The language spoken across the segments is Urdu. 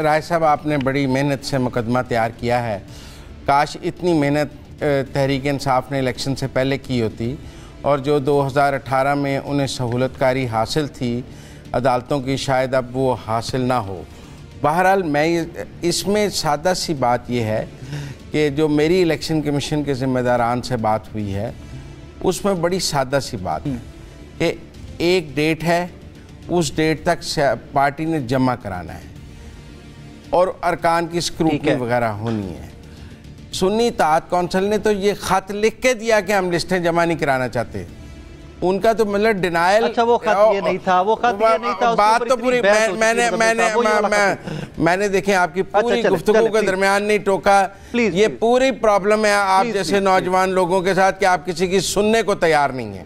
رائے صاحب آپ نے بڑی محنت سے مقدمہ تیار کیا ہے. کاش اتنی محنت تحریک انصاف نے الیکشن سے پہلے کی ہوتی اور جو 2018 میں انہیں سہولت کاری حاصل تھی عدالتوں کی شاید اب وہ حاصل نہ ہو. بہرحال میں اس میں سادہ سی بات یہ ہے کہ جو میری الیکشن کمیشن کے ذمہ داران سے بات ہوئی ہے اس میں بڑی سادہ سی بات ہے کہ ایک ڈیٹ ہے, اس ڈیٹ تک پارٹی نے جمع کرانا ہے اور ارکان کی اسکروٹنی وغیرہ ہونی ہے. سنی اتحاد کونسل نے تو یہ خط لکھ کے دیا کہ ہم لسٹیں جمع نہیں کرانا چاہتے. ان کا تو مطلب ڈینائل. اچھا وہ خط یہ نہیں تھا, وہ خط یہ نہیں تھا. بات تو پوری میں نے دیکھیں آپ کی پوری گفتگو کے درمیان نہیں ٹوکا. یہ پوری پرابلم ہے آپ جیسے نوجوان لوگوں کے ساتھ کہ آپ کسی کی سننے کو تیار نہیں ہیں.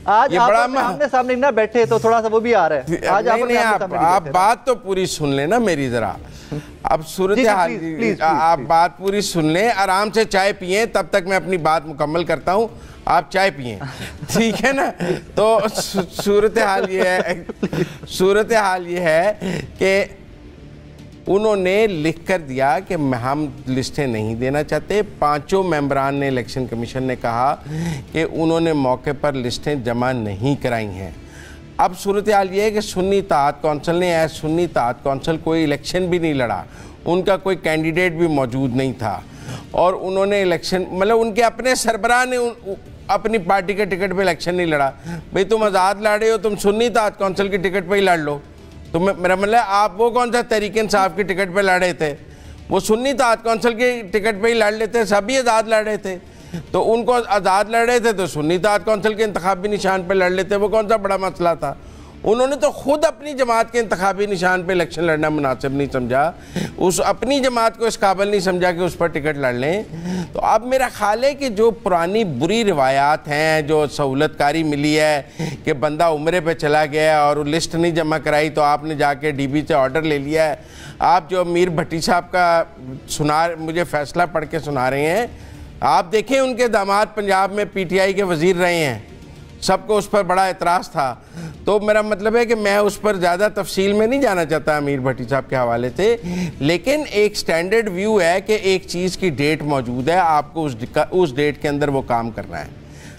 آج آپ اپنے سامنے نہ بیٹھے تو تھوڑا سا وہ بھی آ رہا ہے. آج آپ بات تو پوری سن لیں نا میری ذرا. اب صورتحال آپ بات پوری سن لیں, آرام سے چائے پئیں, تب تک میں اپنی بات مکمل کرتا ہوں. آپ چائے پئیں, ٹھیک ہے نا. تو صورتحال یہ ہے کہ انہوں نے لکھ کر دیا کہ ہم لسٹیں نہیں دینا چاہتے. 5 ممبران نے الیکشن کمیشن نے کہا کہ انہوں نے موقع پر لسٹیں جمع نہیں کرائی ہیں. اب صورتحال یہ ہے کہ سنی اتحاد کونسل نے سنی اتحاد کونسل کوئی الیکشن بھی نہیں لڑا, ان کا کوئی کینڈیڈیٹ بھی موجود نہیں تھا اور انہوں نے الیکشن مطلب ان کے اپنے سربراہ نے اپنی پارٹی کے ٹکٹ پہ الیکشن نہیں لڑا. بھئی تم آزاد لڑے ہو, تم سنی اتحاد کونسل کی ٹکٹ پہ ہی لڑ لو. تو میرا مطلب آپ وہ کون سا تحریک انصاف کی ٹکٹ پہ لڑے تھے, وہ سنی اتحاد کونسل کی ٹکٹ پہ ہی لڑ لیتے, سبھی آزاد لڑ رہے تھے. تو ان کو آزاد لڑ رہے تھے تو سنی اتحاد کونسل کے انتخابی نشان پہ لڑ لیتے, وہ کون سا بڑا مسئلہ تھا. انہوں نے تو خود اپنی جماعت کے انتخابی نشان پہ الیکشن لڑنا مناسب نہیں سمجھا, اپنی جماعت کو اس قابل نہیں سمجھا کہ اس پر ٹکٹ لڑ لیں. تو اب میرا خیال ہے کہ جو پرانی بری روایات ہیں, جو سہولت کاری ملی ہے کہ بندہ عمرے پہ چلا گیا اور لسٹ نہیں جمع کرائی تو آپ نے جا کے ڈی بی سے آرڈر لے لیا ہے. آپ جو امیر بھٹی صاحب کا مجھے فیصلہ پڑھ کے سنا رہے ہیں, آپ دیکھیں ان کے داماد پنجاب میں پی ٹی آئی کے وزیر رہے ہیں, سب کو اس پر بڑا اعتراض تھا. تو میرا مطلب ہے کہ میں اس پر زیادہ تفصیل میں نہیں جانا چاہتا امیر بھٹی صاحب کے حوالے سے, لیکن ایک سٹینڈرڈ ویو ہے کہ ایک چیز کی ڈیٹ موجود ہے, آپ کو اس ڈیٹ کے اندر وہ کام کرنا ہے.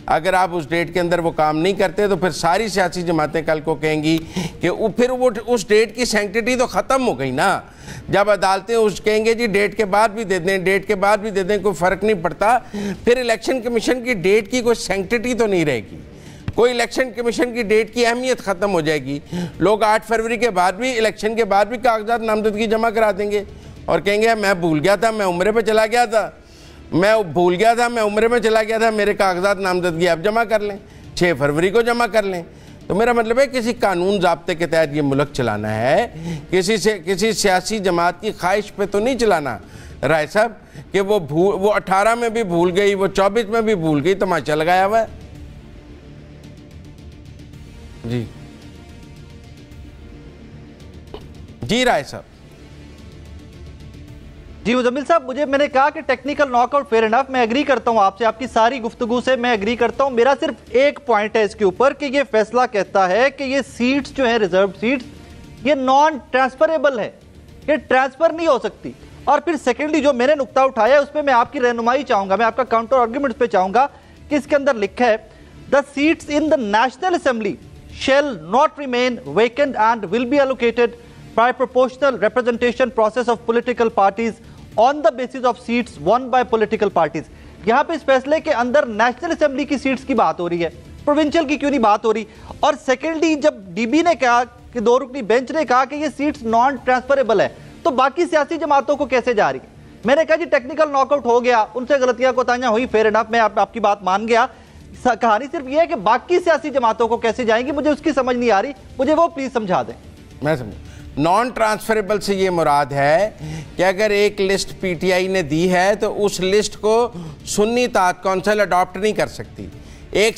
اگر آپ اس ڈیٹ کے اندر وہ کام نہیں کرتے تو پھر ساری سیاسی جماعتیں کل کو کہیں گی کہ پھر وہ اس ڈیٹ کی سینکٹیٹی تو ختم ہو گئی نا. جب عدالتیں کہیں گے جی ڈیٹ کے بعد بھی دے دیں, ڈیٹ کے بعد بھی دے دیں, کوئی فرق نہیں پڑتا, پھر الیکشن کمیشن کی ڈیٹ کی کوئی سینکٹیٹی تو نہیں رہے گی, کوئی الیکشن کمیشن کی ڈیٹ کی اہمیت ختم ہو جائے گی. لوگ 8 فروری کے بعد بھی الیکشن کے بعد بھی کاغذات نامزدگی جمع کرا دیں گے اور کہیں گے میں بھول گیا تھا, میں عمرے پہ چلا گیا تھا, میں عمرے میں چلا گیا تھا, میرے کاغذات نامزدگی اب جمع کر لیں, 6 فروری کو جمع کر لیں. تو میرا مطلب ہے کسی قانون ضابطے کے تحت یہ ملک چلانا ہے, کسی سیاسی جماعت کی خواہش پہ تو نہیں چلانا رائے صاحب کہ وہ 18 میں بھی بھول گئی, وہ 24 میں بھی بھول گئی, تماشا لگایا ہوا ہے. جی رائے صاحب. جی مزمل صاحب, میں نے کہا کہ technical knock out fair enough, میں ایگری کرتا ہوں آپ سے, آپ کی ساری گفتگو سے میں ایگری کرتا ہوں. میرا صرف ایک پوائنٹ ہے اس کے اوپر کہ یہ فیصلہ کہتا ہے کہ یہ سیٹس جو ہیں ریزرو سیٹس, یہ نان ٹرانسفریبل ہے, یہ ٹرانسفر نہیں ہو سکتی. اور پھر سیکنڈلی جو میں نے نقطہ اٹھایا ہے اس پہ میں آپ کی رہنمائی چاہوں گا, میں آپ کا کاؤنٹر آرگومنٹس پہ چاہوں گا کہ اس کے اندر لکھا ہے the seats in the National Assembly shall not remain vacant and will be allocated by proportional representation process of political parties on the basis of seats won by political parties. یہاں پہ اس فیصلے کے اندر نیشنل اسمبلی کی سیٹس کی بات ہو رہی ہے, پروونشل کی کیوں نہیں بات ہو رہی. اور سیکنڈلی جب ڈی بی نے کہا کہ 2 رکنی بینچ نے کہا کہ یہ سیٹس نان ٹرانسفریبل ہے, تو باقی سیاسی جماعتوں کو کیسے جا رہی ہے. میں نے کہا جی ٹیکنیکل ناک آؤٹ ہو گیا, ان سے غلطیاں کوتاہیاں ہوئی, فیئر انف, میں آپ کی بات مان گیا. کہانی صرف یہ ہے کہ باقی سیاسی جماعتوں کو کیسے جائیں گی, مجھے اس کی سمجھ نہیں آ رہی, مجھے وہ پلیز سمجھا دیں. میں سمجھا نان ٹرانسفریبل سے یہ مراد ہے کہ اگر ایک لسٹ پی ٹی آئی نے دی ہے تو اس لسٹ کو سنی اتحاد کونسل اڈاپٹ نہیں کر سکتی. ایک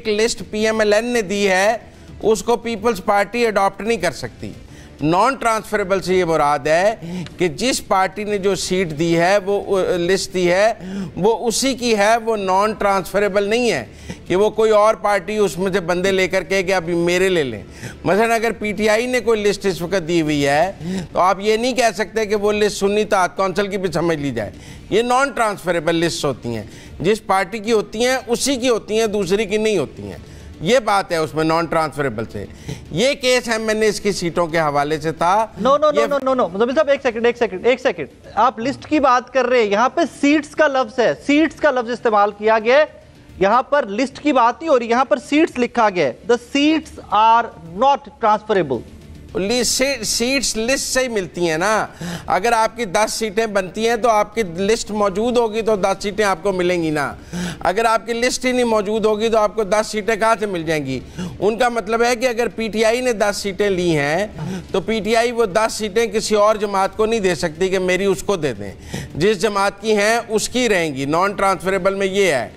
list P M L N نے دی ہے, اس کو پیپلز پارٹی اڈاپٹ نہیں کر سکتی. نان ٹرانسفریبل سے یہ مراد ہے کہ جس پارٹی نے جو سیٹ دی ہے وہ لسٹ دی ہے وہ اسی کی ہے, وہ نان ٹرانسفریبل نہیں ہے کہ وہ کوئی اور پارٹی اس میں سے بندے لے کر کہے کہ اب میرے لے لیں. مثلا اگر پی ٹی آئی نے کوئی لسٹ اس وقت دی ہوئی ہے تو آپ یہ نہیں کہہ سکتے کہ وہ لسٹ سنی اتحاد کونسل کی بھی سمجھ لی جائے. یہ نان ٹرانسفریبل لسٹ ہوتی ہیں, جس پارٹی کی ہوتی ہیں اسی کی ہوتی ہیں, دوسری کی نہیں ہوتی ہیں. یہ بات ہے اس میں نان ٹرانسفریبل سے. یہ کیس ہے, میں نے اس کی سیٹوں کے حوالے سے تھا. نو مزمل صاحب ایک سیکنڈ, آپ لسٹ کی بات کر رہے ہیں, یہاں پہ سیٹس کا لفظ ہے, سیٹس کا لفظ استعمال کیا گیا ہے, یہاں پر لسٹ کی بات نہیں ہو رہی, یہاں پر سیٹس لکھا گیا ہے. the seats are not transferable. Seats list سے ہی ملتی ہیں نا. اگر آپ کی 10 سیٹیں بنتی ہیں تو آپ کی لسٹ موجود ہوگی تو 10 سیٹیں آپ کو ملیں گی نا. اگر آپ کی لسٹ ہی نہیں موجود ہوگی تو آپ کو 10 سیٹیں کہاں سے مل جائیں گی. ان کا مطلب ہے کہ اگر پی ٹی آئی نے 10 سیٹیں لی ہیں تو پی ٹی آئی وہ 10 سیٹیں کسی اور جماعت کو نہیں دے سکتی کہ میری اس کو دے دیں. جس جماعت کی ہیں اس کی رہیں گی. نان ٹرانسفریبل میں یہ ہے,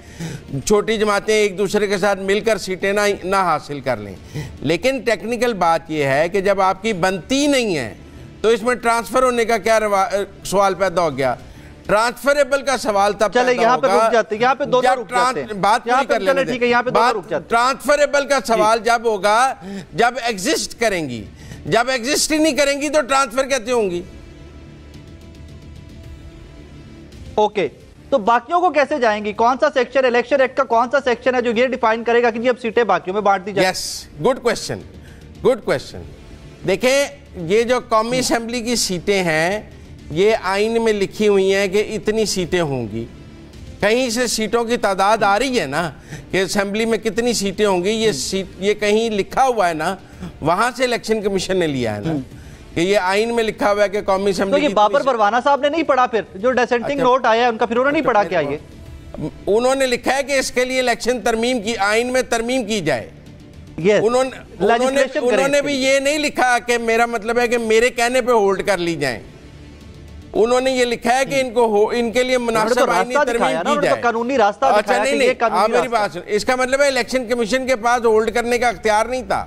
چھوٹی جماعتیں ایک دوسرے کے ساتھ مل کر سیٹیں نہ حاصل کر لیں. لیکن ٹیکنیکل بات یہ ہے کہ جب آپ کی بنتی نہیں ہے تو اس میں ٹرانسفر ہونے کا کیا سوال پیدا ہو گیا. ٹرانسفریبل کا سوال تب پیدا ہوگا, یہاں پہ رک جاتے ہیں, یہاں پہ دونوں رک جاتے ہیں, بات پوری کر لینے دیں. ٹرانسفریبل کا سوال جب ہوگا جب ایگزسٹ کریں گی, جب ایگزسٹ ہی نہیں کریں گی تو ٹرانسفر کہتے ہوں گی. اوکے, تو باقیوں کو کیسے جائیں گی؟ کون سا سیکشن, الیکشن ایکٹ کا کون سا سیکشن ہے جو یہ ڈیفائن کرے گا کہ جی اب سیٹیں باقیوں میں بانٹ دی جائیں؟ یس, گڈ کویسچن. دیکھیں, یہ جو قومی اسمبلی کی سیٹیں ہیں یہ آئین میں لکھی ہوئی ہیں کہ اتنی سیٹیں ہوں گی. کہیں سے سیٹوں کی تعداد آ رہی ہے نا کہ اسمبلی میں کتنی سیٹیں ہوں گی, یہ کہیں لکھا ہوا ہے نا, وہاں سے الیکشن کمیشن نے لیا ہے نا کہ یہ آئین میں لکھا ہوا ہے کہ قومی اسمبلی. تو یہ بابر پروانہ صاحب نے نہیں پڑھا, پھر جو ڈیسنٹنگ نوٹ آیا ہے ان کا پھر انہوں نے نہیں پڑھا کیا؟ یہ انہوں نے لکھا ہے کہ اس کے لیے الیکشن ترمیم کی, آئین میں ترمیم کی جائے. انہوں نے بھی یہ نہیں لکھا کہ میرا مطلب ہے کہ میرے کہنے پہ ہولڈ کر لی جائیں. انہوں نے یہ لکھا ہے کہ ان کے لیے مناسب آئینی ترمیم کی جائے. قانونی راستہ دکھایا کہ یہ قانونی راستہ. اس کا مطلب ہے الیکشن کمیشن کے پاس ہولڈ کرنے کا اختیار نہیں تھا.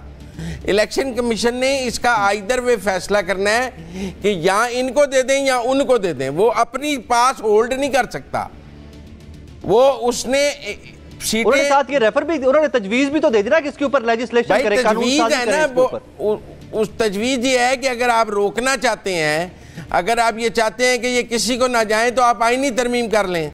الیکشن کمیشن نے اس کا آئیدر وے فیصلہ کرنا ہے کہ یا ان کو دے دیں یا ان کو دے دیں. وہ اپنی پاس ہولڈ نہیں کر سکتا. وہ اس نے انہوں نے ساتھ یہ ریفر بھی, انہوں نے تجویز بھی تو دے دی نا کہ اس کے اوپر لیجسلیشن کرے, قانون سازی کرے اس کے اوپر. اس تجویز یہ ہے کہ اگر آپ روکنا چاہتے ہیں, اگر آپ یہ چاہتے ہیں کہ یہ کسی کو نہ جائیں تو آپ آئینی ترمیم کر لیں.